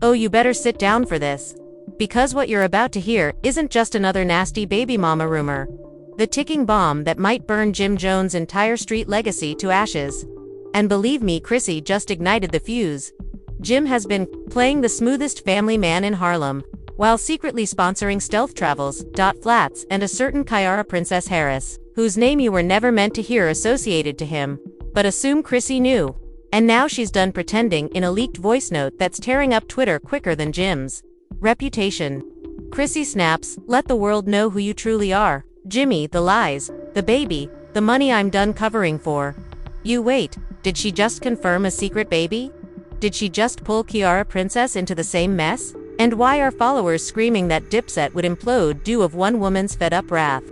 Oh, you better sit down for this. Because what you're about to hear isn't just another nasty baby mama rumor. The ticking bomb that might burn Jim Jones' entire street legacy to ashes. And believe me, Chrissy just ignited the fuse. Jim has been playing the smoothest family man in Harlem, while secretly sponsoring stealth travels, flats, and a certain Ciara Princess Harris, whose name you were never meant to hear associated to him, but assume Chrissy knew. And now she's done pretending in a leaked voice note that's tearing up Twitter quicker than Jim's reputation. Chrissy snaps, "Let the world know who you truly are. Jimmy, the lies, the baby, the money I'm done covering for." You wait, did she just confirm a secret baby? Did she just pull Ciara Princess into the same mess? And why are followers screaming that Dipset would implode due of one woman's fed-up wrath?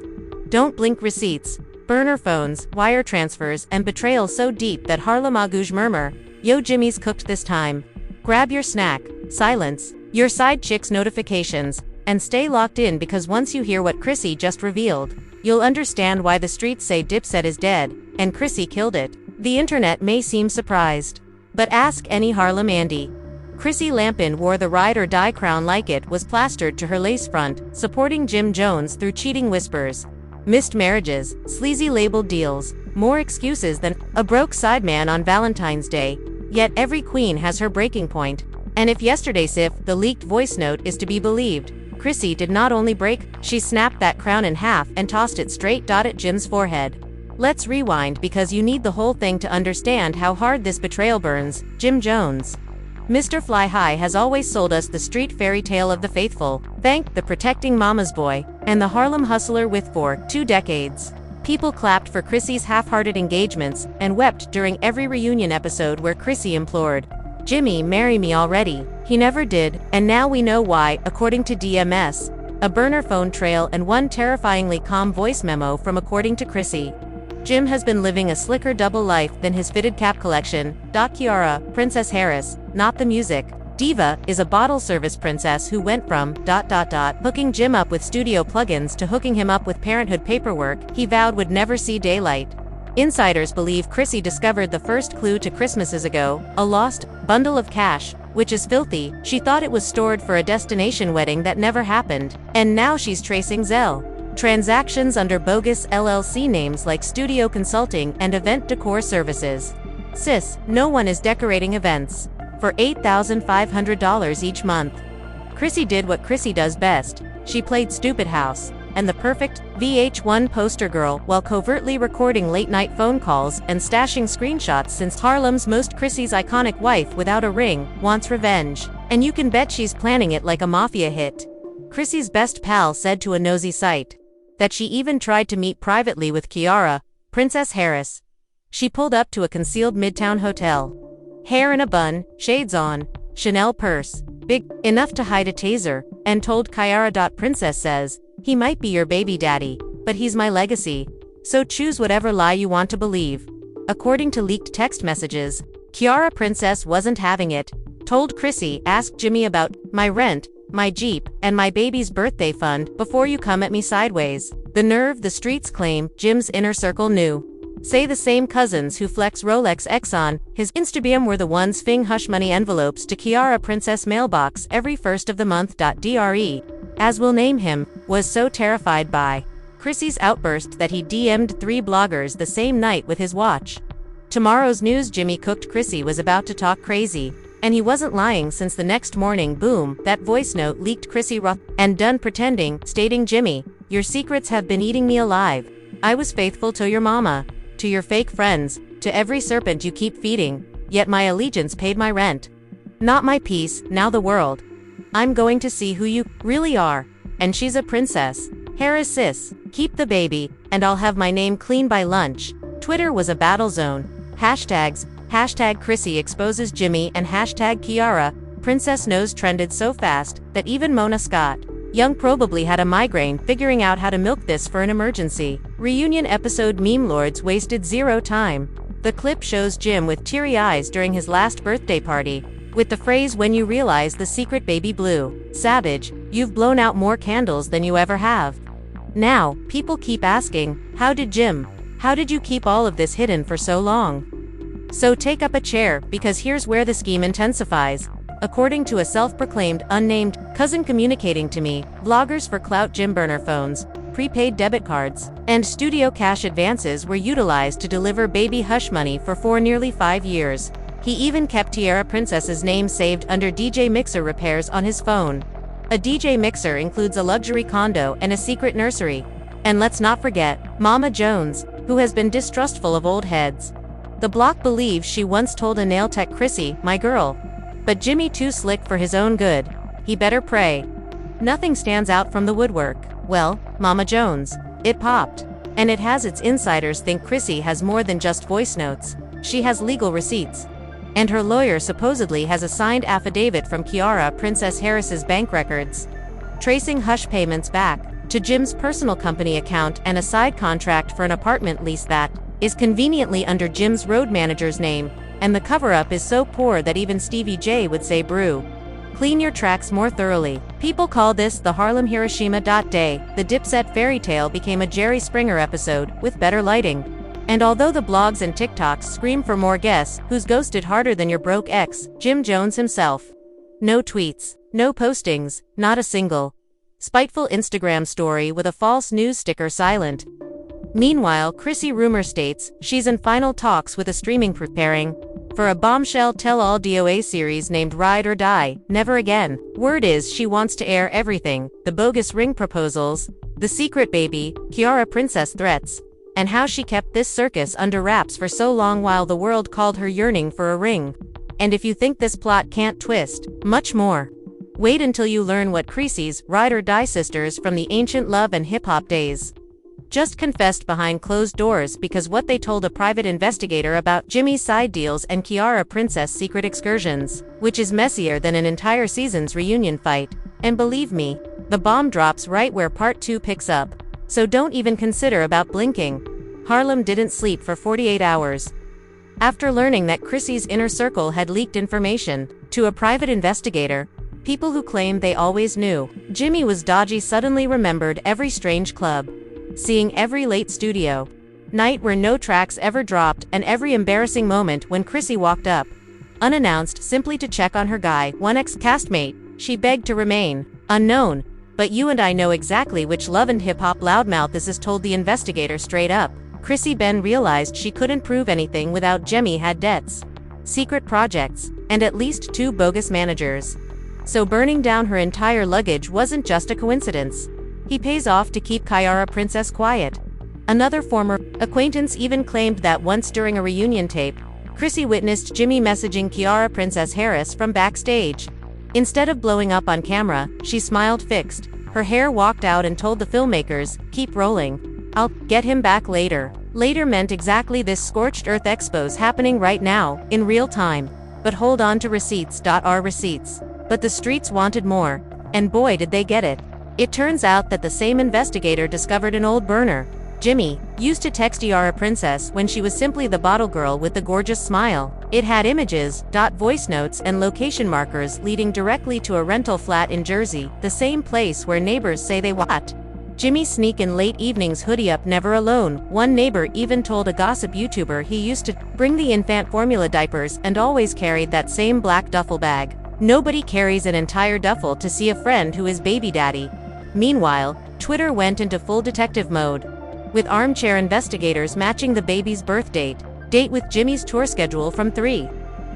Don't blink. Receipts, burner phones, wire transfers, and betrayal so deep that Harlem Agouge murmur, "Yo, Jimmy's cooked this time." Grab your snack, silence your side chick's notifications, and stay locked in, because once you hear what Chrissy just revealed, you'll understand why the streets say Dipset is dead, and Chrissy killed it. The internet may seem surprised, but ask any Harlem Andy. Chrissy Lampin wore the ride or die crown like it was plastered to her lace front, supporting Jim Jones through cheating whispers, missed marriages, sleazy labeled deals, more excuses than a broke sideman on Valentine's Day. Yet every queen has her breaking point. And if yesterday's the leaked voice note is to be believed, Chrissy did not only break, she snapped that crown in half and tossed it straight at Jim's forehead. Let's rewind, because you need the whole thing to understand how hard this betrayal burns. Jim Jones, Mr. Fly High, has always sold us the street fairy tale of the faithful, thank the protecting mama's boy, and the Harlem hustler with for 2 decades. People clapped for Chrissy's half-hearted engagements, and wept during every reunion episode where Chrissy implored, "Jimmy, marry me already." He never did, and now we know why, according to DMS, a burner phone trail and one terrifyingly calm voice memo from according to Chrissy. Jim has been living a slicker double life than his fitted cap collection. Ciara Princess Harris, not the music diva, is a bottle service princess who went from hooking Jim up with studio plugins to hooking him up with parenthood paperwork he vowed would never see daylight. Insiders believe Chrissy discovered the first clue to Christmases ago, a lost bundle of cash, which is filthy. She thought it was stored for a destination wedding that never happened, and now she's tracing Zelle transactions under bogus LLC names like Studio Consulting and Event Decor Services. Sis, no one is decorating events for $8,500 each month. Chrissy did what Chrissy does best. She played Stupid House and the perfect VH1 poster girl while covertly recording late-night phone calls and stashing screenshots, since Harlem's most Chrissy's iconic wife without a ring wants revenge. And you can bet she's planning it like a mafia hit. Chrissy's best pal said to a nosy site that she even tried to meet privately with Ciara Princess Harris. She pulled up to a concealed midtown hotel. Hair in a bun, shades on, Chanel purse, big enough to hide a taser, and told Ciara. Princess says, "He might be your baby daddy, but he's my legacy. So choose whatever lie you want to believe." According to leaked text messages, Ciara Princess wasn't having it. Told Chrissy, "Ask Jimmy about my rent, my Jeep, and my baby's birthday fund before you come at me sideways." The nerve, the streets claim. Jim's inner circle knew. Say the same cousins who flex Rolex X on his Instagram were the ones fing hush money envelopes to Ciara Princess mailbox every first of the month. Dre, as we'll name him, was so terrified by Chrissy's outburst that he DM'd 3 bloggers the same night with his watch. Tomorrow's news: Jimmy cooked. Chrissy was about to talk crazy. And he wasn't lying, since the next morning, boom, that voice note leaked. Chrissy Roth and done pretending, stating, "Jimmy, your secrets have been eating me alive. I was faithful to your mama, to your fake friends, to every serpent you keep feeding, yet my allegiance paid my rent. Not my peace, now the world. I'm going to see who you really are. And she's a princess. Harris sis, keep the baby, and I'll have my name clean by lunch." Twitter was a battle zone. Hashtags, #Chrissy exposes Jimmy and #Ciara Princess Nose trended so fast that even Mona Scott Young probably had a migraine figuring out how to milk this for an emergency. Reunion episode meme lords wasted zero time. The clip shows Jim with teary eyes during his last birthday party, with the phrase, "When you realize the secret baby blue." Savage, you've blown out more candles than you ever have. Now, people keep asking, how did you keep all of this hidden for so long? So take up a chair, because here's where the scheme intensifies. according to a self-proclaimed, unnamed cousin communicating to me. Vloggers for clout Jim burner phones, prepaid debit cards, and studio cash advances were utilized to deliver baby hush money for nearly 5 years. He even kept Ciara Princess's name saved under DJ Mixer repairs on his phone. A DJ Mixer includes a luxury condo and a secret nursery. And let's not forget, Mama Jones, who has been distrustful of old heads. The block believes she once told a nail tech Chrissy, "My girl." But Jimmy too slick for his own good. He better pray. Nothing stands out from the woodwork. Well, Mama Jones. It popped. And it has its insiders think Chrissy has more than just voice notes. She has legal receipts. And her lawyer supposedly has a signed affidavit from Ciara Princess Harris's bank records, tracing hush payments back to Jim's personal company account and a side contract for an apartment lease that is conveniently under Jim's road manager's name, and the cover-up is so poor that even Stevie J would say brew. Clean your tracks more thoroughly. People call this the Harlem Hiroshima Day. The Dipset fairy tale became a Jerry Springer episode, with better lighting. And although the blogs and TikToks scream for more, guess who's ghosted harder than your broke ex? Jim Jones himself. No tweets, no postings, not a single spiteful Instagram story with a false news sticker silent. Meanwhile, Chrissy rumor states she's in final talks with a streaming preparing for a bombshell tell-all DOA series named Ride or Die, Never Again. Word is she wants to air everything: the bogus ring proposals, the secret baby, Ciara Princess threats, and how she kept this circus under wraps for so long while the world called her yearning for a ring. And if you think this plot can't twist, much more. Wait until you learn what Chrissy's Ride or Die sisters from the ancient love and hip-hop days just confessed behind closed doors, because what they told a private investigator about Jimmy's side deals and Ciara Princess secret excursions, which is messier than an entire season's reunion fight. And believe me, the bomb drops right where part 2 picks up. So don't even consider about blinking. Harlem didn't sleep for 48 hours. After learning that Chrissy's inner circle had leaked information to a private investigator, people who claimed they always knew Jimmy was dodgy suddenly remembered every strange club, seeing every late studio night where no tracks ever dropped, and every embarrassing moment when Chrissy walked up unannounced simply to check on her guy, one ex-castmate. She begged to remain unknown. But you and I know exactly which love and hip-hop loudmouth this is, told the investigator straight up. Chrissy Ben realized she couldn't prove anything without Jimmy had debts, secret projects, and at least 2 bogus managers. So burning down her entire luggage wasn't just a coincidence. He pays off to keep Ciara Princess quiet. Another former acquaintance even claimed that once during a reunion tape, Chrissy witnessed Jimmy messaging Ciara Princess Harris from backstage. Instead of blowing up on camera, she smiled fixed, her hair walked out, and told the filmmakers, "Keep rolling. I'll get him back later." Later meant exactly this: scorched earth expos happening right now, in real time. But hold on to receipts. Our receipts. But the streets wanted more. And boy did they get it. It turns out that the same investigator discovered an old burner. Jimmy used to text Ciara Princess when she was simply the bottle girl with the gorgeous smile. It had images, voice notes, and location markers leading directly to a rental flat in Jersey, the same place where neighbors say they watch Jimmy sneak in late evenings, hoodie up, never alone. One neighbor even told a gossip YouTuber he used to bring the infant formula diapers and always carried that same black duffel bag. Nobody carries an entire duffel to see a friend who is baby daddy. Meanwhile, Twitter went into full detective mode, with armchair investigators matching the baby's birth date with Jimmy's tour schedule from 3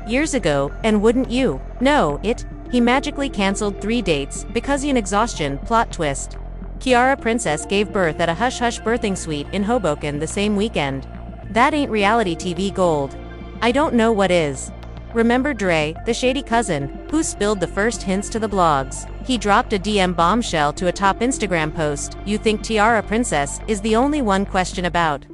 years ago. And wouldn't you know it, he magically canceled 3 dates because of an exhaustion. Plot twist: Ciara Princess gave birth at a hush-hush birthing suite in Hoboken the same weekend. That ain't reality TV gold. I don't know what is. Remember Dre, the shady cousin, who spilled the first hints to the blogs? He dropped a DM bombshell to a top Instagram post. You think Ciara Princess is the only one? Question about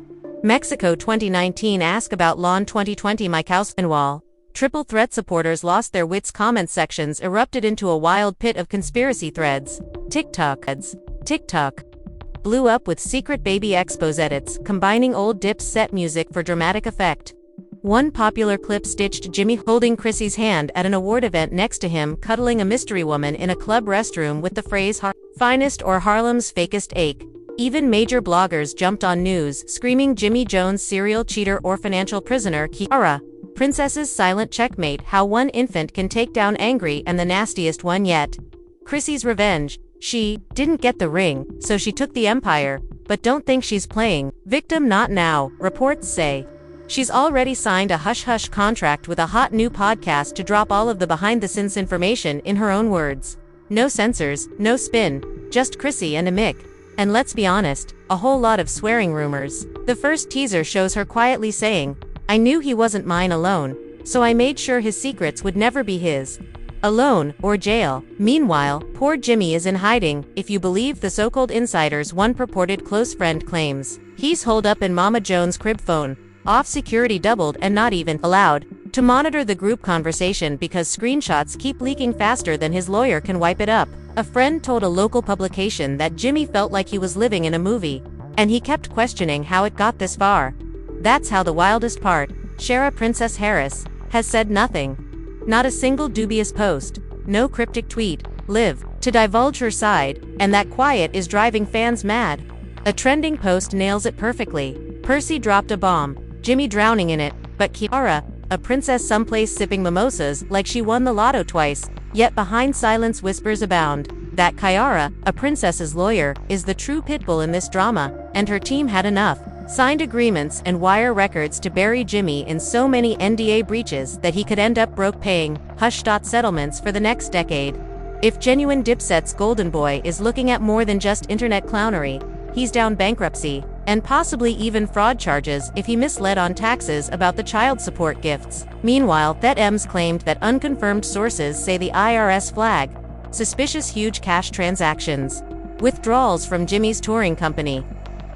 Mexico 2019. Ask about Lawn 2020. Mike House-Wall. Triple threat supporters lost their wits. Comment sections erupted into a wild pit of conspiracy threads. TikTok blew up with secret baby expose edits, combining old Dip's set music for dramatic effect. One popular clip stitched Jimmy holding Chrissy's hand at an award event next to him cuddling a mystery woman in a club restroom with the phrase "finest" or "Harlem's fakest ache." Even major bloggers jumped on news, screaming Jimmy Jones serial cheater or financial prisoner. Ciara Princess's silent checkmate: how one infant can take down angry and the nastiest one yet. Chrissy's revenge: she didn't get the ring, so she took the empire, but don't think she's playing victim not now, reports say. She's already signed a hush-hush contract with a hot new podcast to drop all of the behind-the-scenes information in her own words. No censors, no spin, just Chrissy and a Mick. And let's be honest, a whole lot of swearing rumors. The first teaser shows her quietly saying, "I knew he wasn't mine alone, so I made sure his secrets would never be his. Alone, or jail." Meanwhile, poor Jimmy is in hiding, if you believe the so-called insiders one purported close friend claims. He's holed up in Mama Jones' crib phone, off security doubled and not even allowed to monitor the group conversation because screenshots keep leaking faster than his lawyer can wipe it up. A friend told a local publication that Jimmy felt like he was living in a movie, and he kept questioning how it got this far. That's how the wildest part, Ciara Princess Harris, has said nothing. Not a single dubious post, no cryptic tweet, live to divulge her side, and that quiet is driving fans mad. A trending post nails it perfectly. Percy dropped a bomb, Jimmy drowning in it, but Ciara, a princess someplace sipping mimosas like she won the lotto twice, yet behind silence whispers abound. That Ciara, a princess's lawyer, is the true pitbull in this drama, and her team had enough signed agreements and wire records to bury Jimmy in so many NDA breaches that he could end up broke paying hush settlements for the next decade. If genuine Dipset's golden boy is looking at more than just internet clownery, he's down bankruptcy, and possibly even fraud charges if he misled on taxes about the child support gifts. Meanwhile, Thet M's claimed that unconfirmed sources say the IRS flag suspicious huge cash transactions, withdrawals from Jimmy's touring company,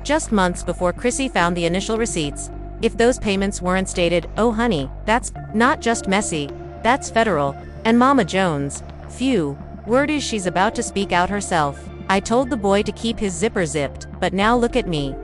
just months before Chrissy found the initial receipts. If those payments weren't stated, oh honey, that's not just messy, that's federal. And Mama Jones, phew, word is she's about to speak out herself. "I told the boy to keep his zipper zipped, but now look at me."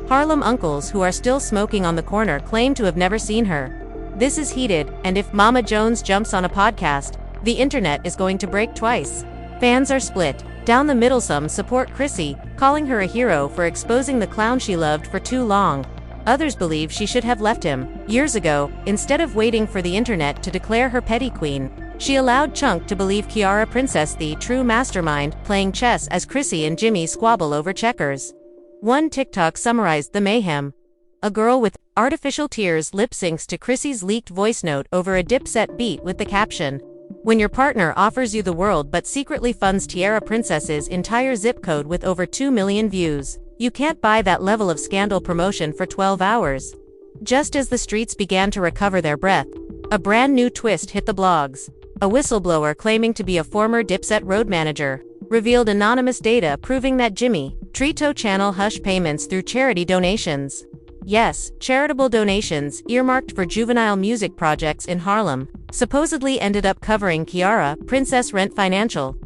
Harlem uncles who are still smoking on the corner claim to have never seen her. This is heated, and if Mama Jones jumps on a podcast, the internet is going to break twice. Fans are split. Down the middle, some support Chrissy, calling her a hero for exposing the clown she loved for too long. Others believe she should have left him years ago, instead of waiting for the internet to declare her petty queen. She allowed Chunk to believe Ciara Princess the true mastermind, playing chess as Chrissy and Jimmy squabble over checkers. One TikTok summarized the mayhem. A girl with artificial tears lip syncs to Chrissy's leaked voice note over a Dipset beat with the caption, "When your partner offers you the world but secretly funds Ciara Princess's entire zip code with over 2 million views, you can't buy that level of scandal promotion for 12 hours. Just as the streets began to recover their breath, a brand new twist hit the blogs. A whistleblower claiming to be a former Dipset road manager revealed anonymous data proving that Jimmy Trito channel hush payments through charity donations. Yes, charitable donations earmarked for juvenile music projects in Harlem supposedly ended up covering Ciara Princess rent. Financial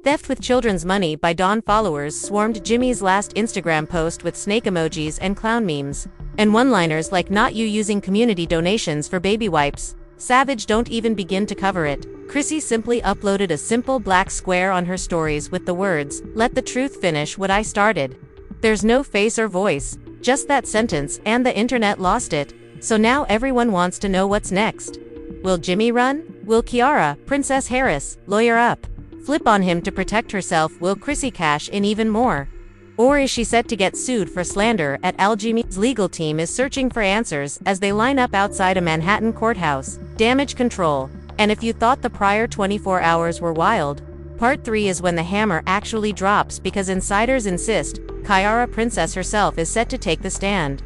theft with children's money by Dawn followers swarmed Jimmy's last Instagram post with snake emojis and clown memes, and one-liners like "not you using community donations for baby wipes. Savage, don't even begin to cover it." Chrissy simply uploaded a simple black square on her stories with the words, "Let the truth finish what I started." There's no face or voice, just that sentence, and the internet lost it. So now everyone wants to know what's next. Will Jimmy run? Will Ciara Princess Harris lawyer up, flip on him to protect herself? Will Chrissy cash in even more? Or is she set to get sued for slander? Jimmy's legal team is searching for answers as they line up outside a Manhattan courthouse. Damage control. And if you thought the prior 24 hours were wild, part 3 is when the hammer actually drops, because insiders insist Ciara Princess herself is set to take the stand,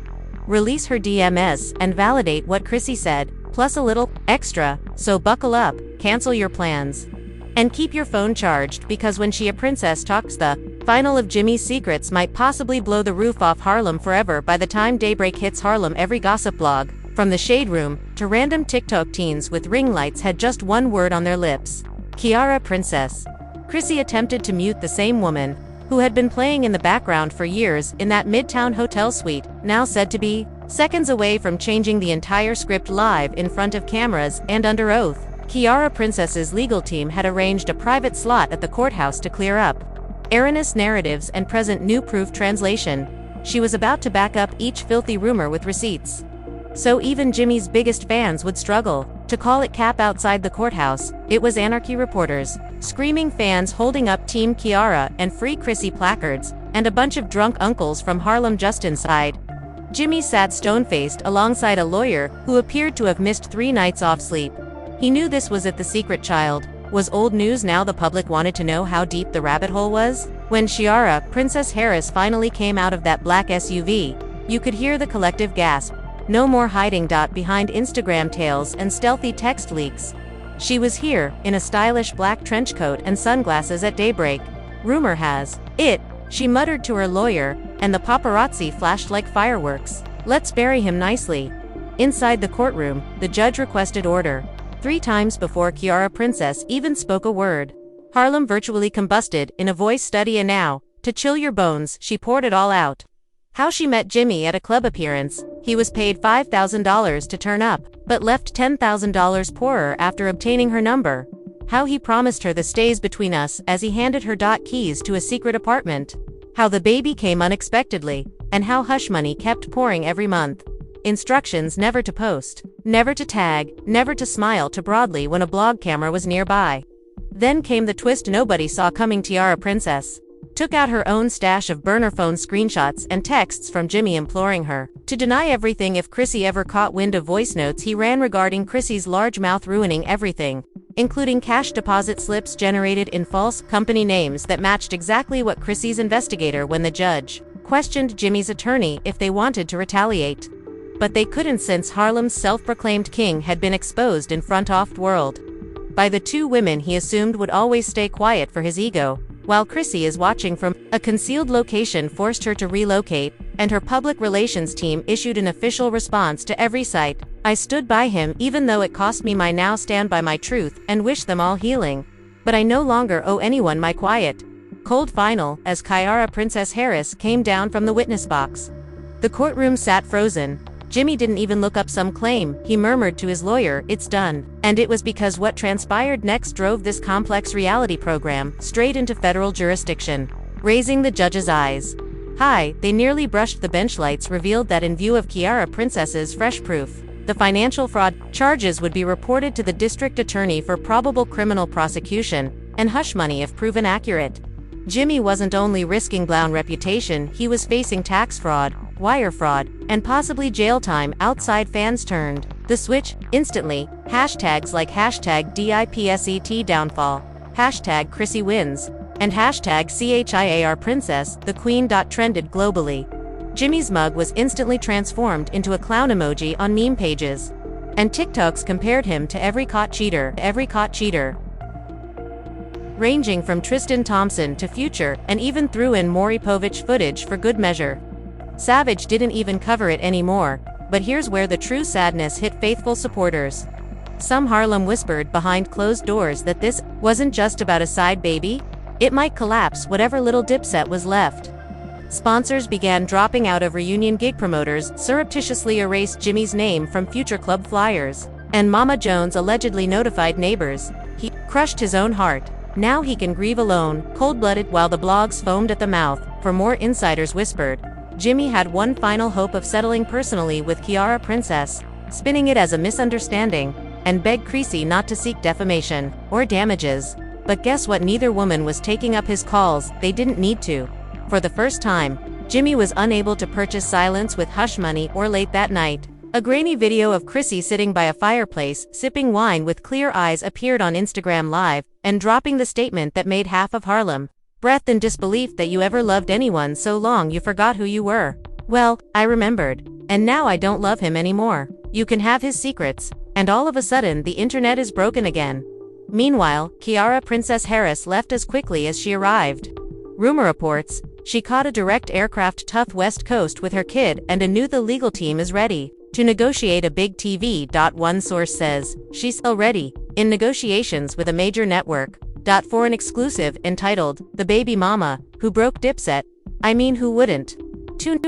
release her DMS, and validate what Chrissy said, plus a little extra. So buckle up, cancel your plans, and keep your phone charged, because when Ciara Princess talks, the final of Jimmy's secrets might possibly blow the roof off Harlem forever. By the time daybreak hits Harlem, every gossip blog, from the Shade Room to random TikTok teens with ring lights, had just one word on their lips: Ciara Princess. Chrissy attempted to mute the same woman who had been playing in the background for years in that Midtown hotel suite, now said to be seconds away from changing the entire script live in front of cameras and under oath. Ciara Princess's legal team had arranged a private slot at the courthouse to clear up erroneous narratives and present new proof translation. She was about to back up each filthy rumor with receipts. So even Jimmy's biggest fans would struggle to call it cap outside the courthouse. It was anarchy reporters, screaming fans holding up Team Ciara and Free Chrissy placards, and a bunch of drunk uncles from Harlem just inside. Jimmy sat stone-faced alongside a lawyer who appeared to have missed 3 nights off sleep. He knew this was it, the secret child. Was old news now. The public wanted to know how deep the rabbit hole was. When Ciara, Princess Harris, finally came out of that black SUV, you could hear the collective gasp. No more hiding behind Instagram tales and stealthy text leaks. She was here, in a stylish black trench coat and sunglasses at daybreak. Rumor has it, she muttered to her lawyer, and the paparazzi flashed like fireworks. Let's bury him nicely. Inside the courtroom, the judge requested order. 3 times before Ciara Princess even spoke a word. Harlem virtually combusted in a voice study, and now, to chill your bones, she poured it all out. How she met Jimmy at a club appearance. He was paid $5,000 to turn up, but left $10,000 poorer after obtaining her number. How he promised her the stays between us as he handed her keys to a secret apartment. How the baby came unexpectedly, and how hush money kept pouring every month. Instructions never to post, never to tag, never to smile too broadly when a blog camera was nearby. Then came the twist nobody saw coming. Ciara Princess took out her own stash of burner phone screenshots and texts from Jimmy imploring her to deny everything if Chrissy ever caught wind of voice notes he ran regarding Chrissy's large mouth ruining everything, including cash deposit slips generated in false company names that matched exactly what Chrissy's investigator when the judge questioned Jimmy's attorney if they wanted to retaliate. But they couldn't, since Harlem's self-proclaimed king had been exposed in front of the world by the 2 women he assumed would always stay quiet for his ego, while Chrissy is watching from a concealed location forced her to relocate, and her public relations team issued an official response to every site. I stood by him even though it cost me my now stand by my truth and wish them all healing. But I no longer owe anyone my quiet. Cold final, as Ciara Princess Harris came down from the witness box. The courtroom sat frozen. Jimmy didn't even look up some claim. He murmured to his lawyer, "It's done." And it was because what transpired next drove this complex reality program straight into federal jurisdiction, raising the judge's eyes high. They nearly brushed the bench. Lights revealed that in view of Ciara Princess's fresh proof, the financial fraud charges would be reported to the district attorney for probable criminal prosecution and hush money if proven accurate. Jimmy wasn't only risking Blown reputation, he was facing tax fraud, wire fraud, and possibly jail time. Outside fans turned the switch instantly. Hashtags like #DIPSET downfall, #Chrissy wins, and #CHIAR Princess, the Queen. Trended globally. Jimmy's mug was instantly transformed into a clown emoji on meme pages, and TikToks compared him to every caught cheater, ranging from Tristan Thompson to Future, and even threw in Maury Povich footage for good measure. Savage didn't even cover it anymore, but here's where the true sadness hit faithful supporters. Some Harlem whispered behind closed doors that this wasn't just about a side baby. It might collapse whatever little Dipset was left. Sponsors began dropping out of reunion. Gig promoters surreptitiously erased Jimmy's name from future club flyers, and Mama Jones allegedly notified neighbors. He crushed his own heart. Now he can grieve alone, cold-blooded, while the blogs foamed at the mouth. For more, insiders whispered Jimmy had one final hope of settling personally with Ciara Princess, spinning it as a misunderstanding, and begged Chrissy not to seek defamation or damages. But guess what? Neither woman was taking up his calls. They didn't need to. For the first time, Jimmy was unable to purchase silence with hush money. Or late that night, a grainy video of Chrissy sitting by a fireplace, sipping wine with clear eyes, appeared on Instagram Live, and dropping the statement that made half of Harlem breathe in disbelief that you ever loved anyone so long you forgot who you were. Well, I remembered. And now I don't love him anymore. You can have his secrets. And all of a sudden, the internet is broken again. Meanwhile, Ciara Princess Harris left as quickly as she arrived. Rumor reports she caught a direct aircraft tough West Coast with her kid and knew the legal team is ready to negotiate a big TV. One source says she's already in negotiations with a major network. For an exclusive entitled "The Baby Mama Who Broke Dipset." I mean, who wouldn't? Tune